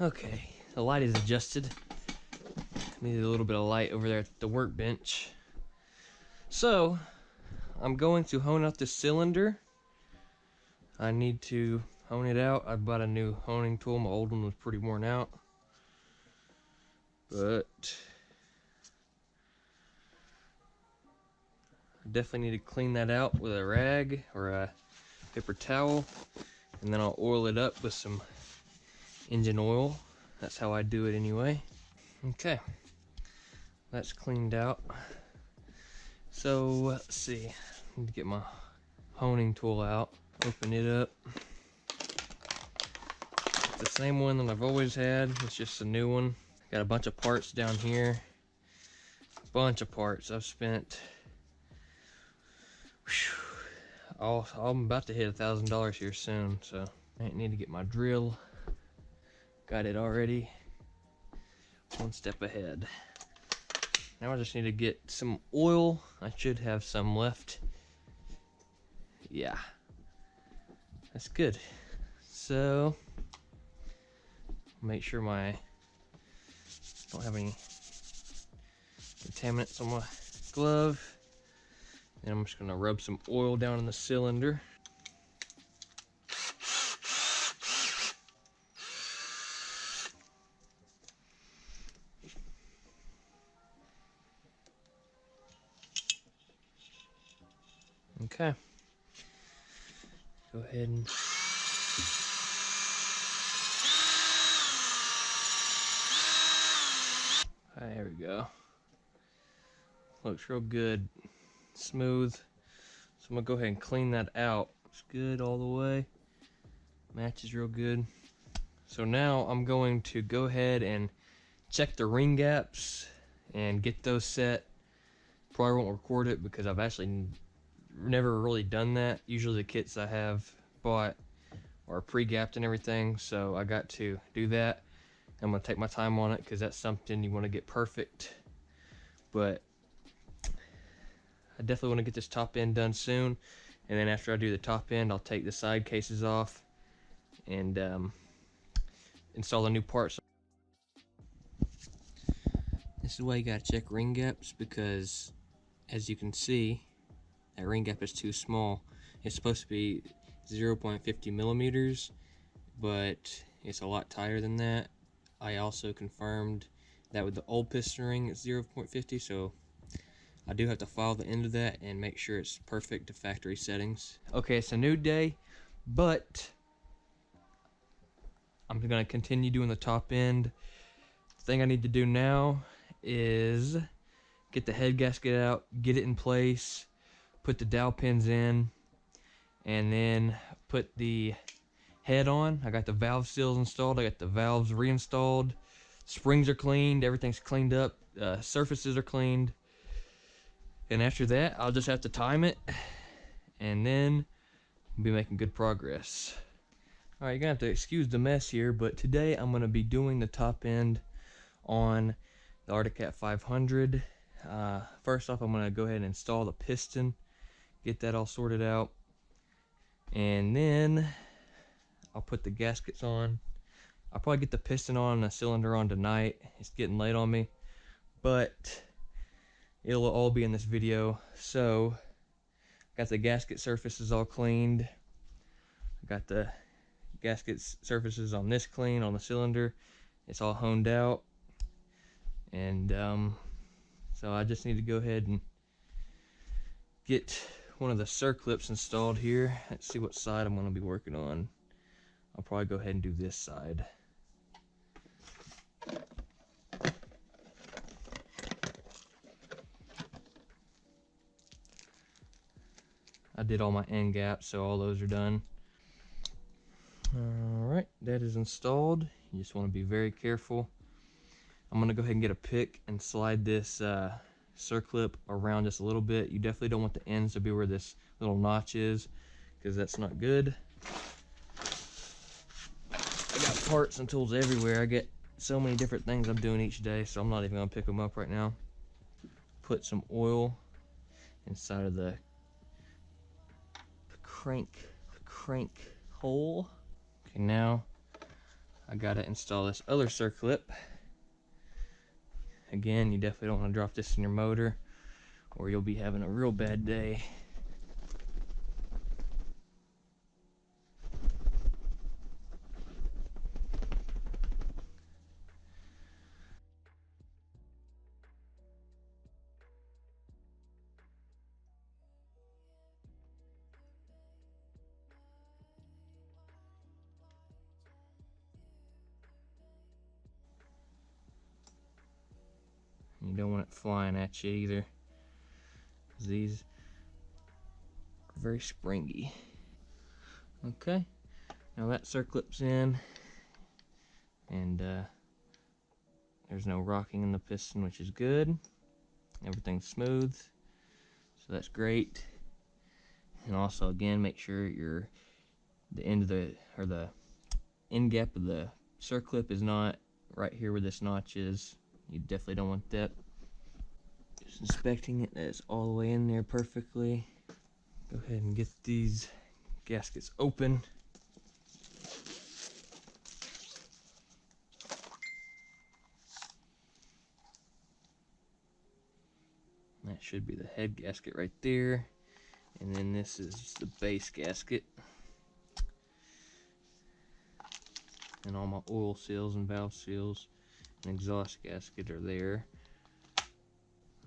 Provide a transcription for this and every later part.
Okay, the light is adjusted. Needed a little bit of light over there at the workbench. So, I'm going to hone out this cylinder. I need to hone it out. I bought a new honing tool. My old one was pretty worn out. But I definitely need to clean that out with a rag or a paper towel. And then I'll oil it up with some engine oil. That's how I do it anyway. Okay, that's cleaned out. So let's see, I need to get my honing tool out, open it up. It's the same one that I've always had, it's just a new one. Got a bunch of parts down here, bunch of parts. I've spent, I'm about to hit $1,000 here soon, so I need to get my drill. Got it already, one step ahead. Now I just need to get some oil. I should have some left. Yeah, that's good. So, make sure I don't have any contaminants on my glove. And I'm just gonna rub some oil down in the cylinder. Okay. Go ahead and there we go. Looks real good, smooth. So I'm gonna go ahead and clean that out. It's good all the way. Matches real good. So now I'm going to go ahead and check the ring gaps and get those set. Probably won't record it because I've actually never really done that. Usually the kits I have bought are pre-gapped and everything, so I got to do that. I'm gonna take my time on it because that's something you want to get perfect. But I definitely want to get this top end done soon, and then after I do the top end, I'll take the side cases off and install the new parts. This is why you gotta check ring gaps, because as you can see, that ring gap is too small. It's supposed to be 0.50 millimeters, but it's a lot tighter than that. I also confirmed that with the old piston ring it's 0.50, so I do have to file the end of that and make sure it's perfect to factory settings. Okay, it's a new day, but I'm gonna continue doing the top end. The thing I need to do now is get the head gasket out, get it in place, put the dowel pins in, and then put the head on. I got the valve seals installed, I got the valves reinstalled, springs are cleaned, everything's cleaned up, surfaces are cleaned. And after that, I'll just have to time it, and then I'll be making good progress. Alright, you're gonna have to excuse the mess here, but today I'm gonna be doing the top end on the Arctic Cat 500. First off, I'm gonna go ahead and install the piston, get that all sorted out, and then I'll put the gaskets on. I'll probably get the piston on and the cylinder on tonight. It's getting late on me, but it'll all be in this video. So, got the gasket surfaces all cleaned. I got the gasket surfaces on this clean, on the cylinder. It's all honed out. And so I just need to go ahead and get one of the circlips installed here. Let's see what side I'm going to be working on. I'll probably go ahead and do this side. I did all my end gaps, so all those are done. Alright, that is installed. You just want to be very careful. I'm going to go ahead and get a pick and slide this circlip around just a little bit. You definitely don't want the ends to be where this little notch is, because that's not good. I got parts and tools everywhere. I get so many different things I'm doing each day, so I'm not even going to pick them up right now. Put some oil inside of the crank hole. Okay, now I gotta install this other circlip. Again, you definitely don't want to drop this in your motor or you'll be having a real bad day. You don't want it flying at you either, because these are very springy. Okay, now that circlip's in, and there's no rocking in the piston, which is good. Everything's smooth, so that's great. And also, again, make sure the end of the end gap of the circlip is not right here where this notch is. You definitely don't want that. Just inspecting it, that it's all the way in there perfectly. Go ahead and get these gaskets open. That should be the head gasket right there. And then this is the base gasket. And all my oil seals and valve seals and exhaust gasket are there.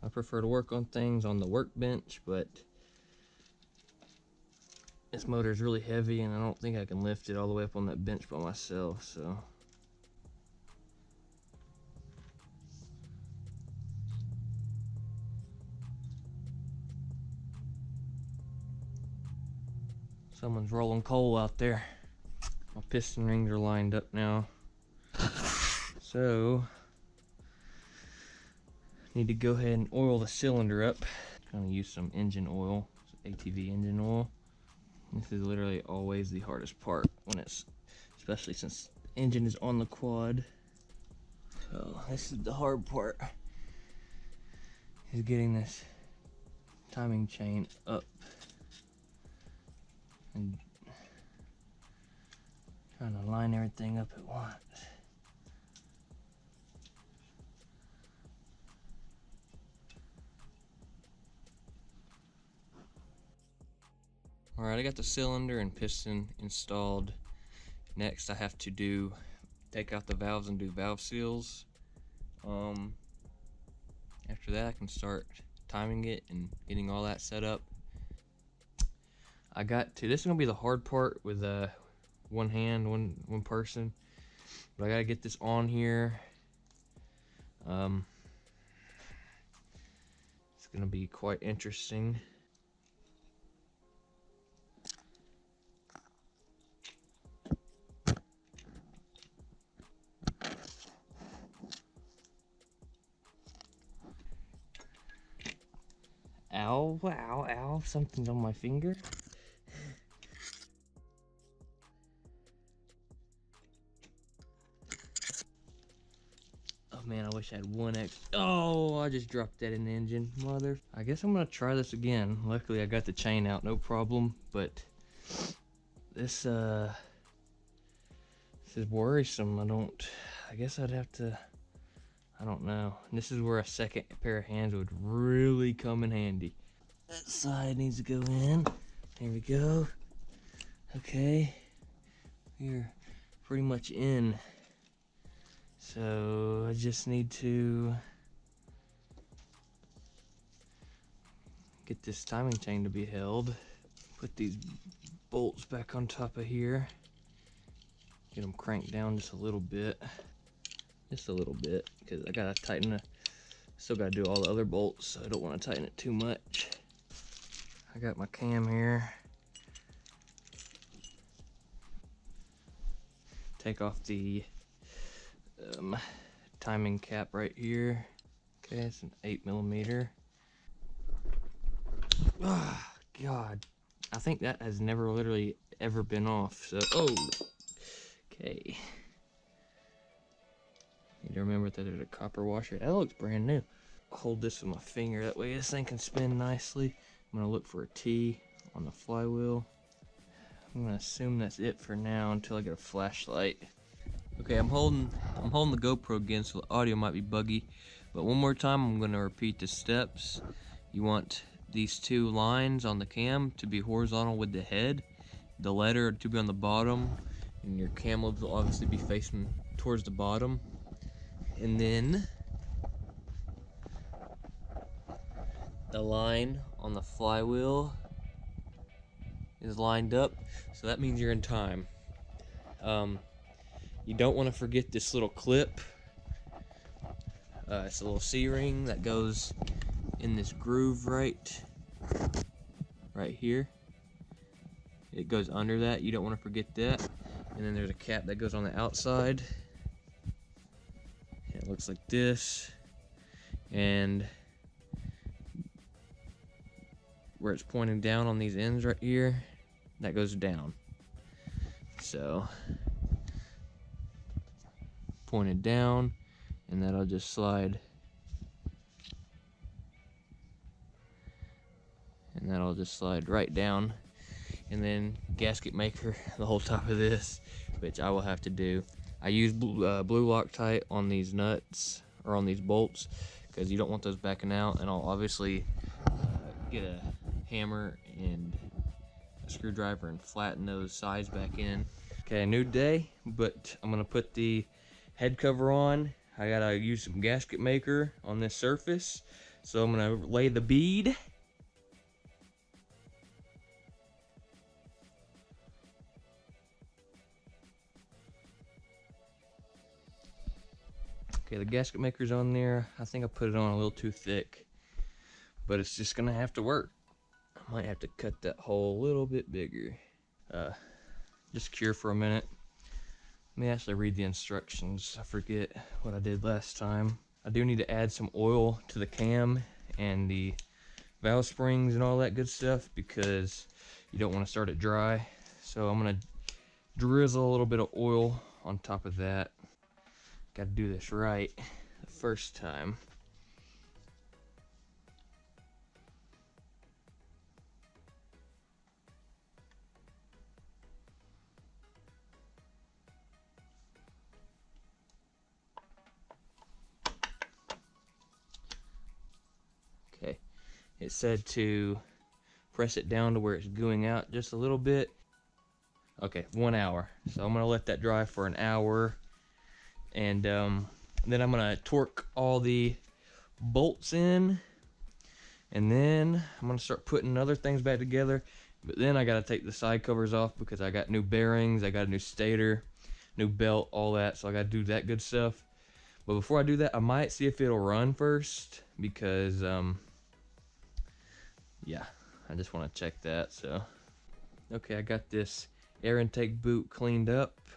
I prefer to work on things on the workbench, but this motor is really heavy and I don't think I can lift it all the way up on that bench by myself, so. Someone's rolling coal out there. My piston rings are lined up now. So, need to go ahead and oil the cylinder up. I'm gonna use some engine oil, ATV engine oil. This is literally always the hardest part when it's, especially since the engine is on the quad. So this is the hard part, is getting this timing chain up and trying to line everything up at once. Alright, I got the cylinder and piston installed. Next I have to take out the valves and do valve seals. After that I can start timing it and getting all that set up. This is gonna be the hard part with one hand, one person. But I gotta get this on here. It's gonna be quite interesting. Ow, ow, ow, something's on my finger. Oh man, I wish I had one X. Oh, I just dropped that in the engine, mother. I guess I'm gonna try this again. Luckily I got the chain out, no problem, but this is worrisome. I guess I'd have to, I don't know. And this is where a second pair of hands would really come in handy. That side needs to go in. There we go. Okay. We're pretty much in. So I just need to get this timing chain to be held. Put these bolts back on top of here. Get them cranked down just a little bit. Just a little bit, because I gotta tighten it. Still gotta do all the other bolts, so I don't want to tighten it too much. I got my cam here. Take off the timing cap right here. Okay, it's an 8mm. Oh, God. I think that has never literally ever been off. So, oh, okay. Need to remember that there's a copper washer. That looks brand new. I'll hold this with my finger. That way this thing can spin nicely. I'm gonna look for a T on the flywheel. I'm gonna assume that's it for now until I get a flashlight. Okay, I'm holding the GoPro again, so the audio might be buggy. But one more time, I'm going to repeat the steps. You want these two lines on the cam to be horizontal with the head, the letter to be on the bottom, and your cam lobes will obviously be facing towards the bottom. And then the line on the flywheel is lined up, so that means you're in time. You don't want to forget this little clip. It's a little C-ring that goes in this groove right here. It goes under that. You don't want to forget that. And then there's a cap that goes on the outside. It looks like this. And where it's pointing down on these ends right here, that goes down. So pointed down, and that'll just slide, and that'll just slide right down. And then gasket maker the whole top of this, which I will have to do. I use blue Loctite on these nuts, or on these bolts, because you don't want those backing out. And I'll obviously get a hammer and a screwdriver and flatten those sides back in. Okay, a new day, but I'm gonna put the head cover on. I gotta use some gasket maker on this surface, so I'm gonna lay the bead. Okay, the gasket maker's on there. I think I put it on a little too thick, but it's just gonna have to work. I might have to cut that hole a little bit bigger. Just cure for a minute. Let me actually read the instructions. I forget what I did last time. I do need to add some oil to the cam and the valve springs and all that good stuff, because you don't want to start it dry. So I'm gonna drizzle a little bit of oil on top of that. Gotta do this right the first time. Okay, it said to press it down to where it's gooing out just a little bit. Okay, 1 hour. So I'm gonna let that dry for an hour, and then I'm gonna torque all the bolts in, and then I'm gonna start putting other things back together. But then I gotta take the side covers off, because I got new bearings, I got a new stator, new belt, all that. So I gotta do that good stuff. But before I do that, I might see if it'll run first, because yeah, I just want to check that. So okay, I got this air intake boot cleaned up,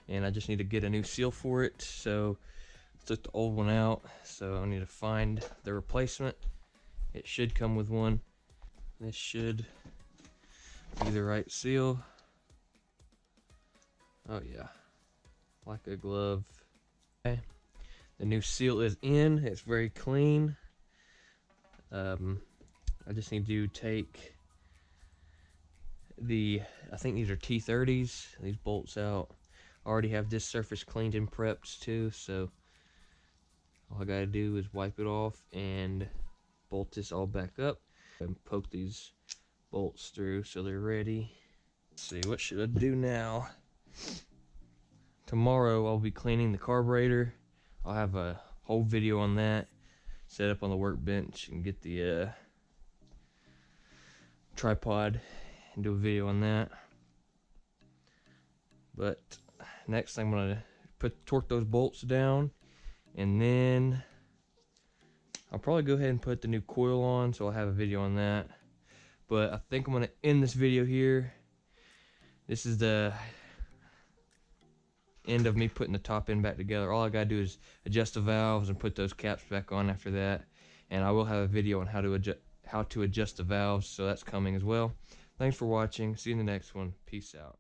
and I just need to get a new seal for it. So I took the old one out, so I need to find the replacement. It should come with one. This should be the right seal. Oh yeah, like a glove. Okay, the new seal is in. It's very clean. I just need to take I think these are T30s, these bolts out. I already have this surface cleaned and prepped too, so all I gotta do is wipe it off and bolt this all back up and poke these bolts through so they're ready. Let's see, what should I do now? Tomorrow I'll be cleaning the carburetor. I'll have a whole video on that, set up on the workbench, and get the tripod and do a video on that. But next I'm gonna torque those bolts down, and then I'll probably go ahead and put the new coil on, so I'll have a video on that. But I think I'm gonna end this video here. This is the end of me putting the top end back together. All I gotta do is adjust the valves and put those caps back on after that. And I will have a video on how to adjust the valves, so that's coming as well. Thanks for watching. See you in the next one. Peace out.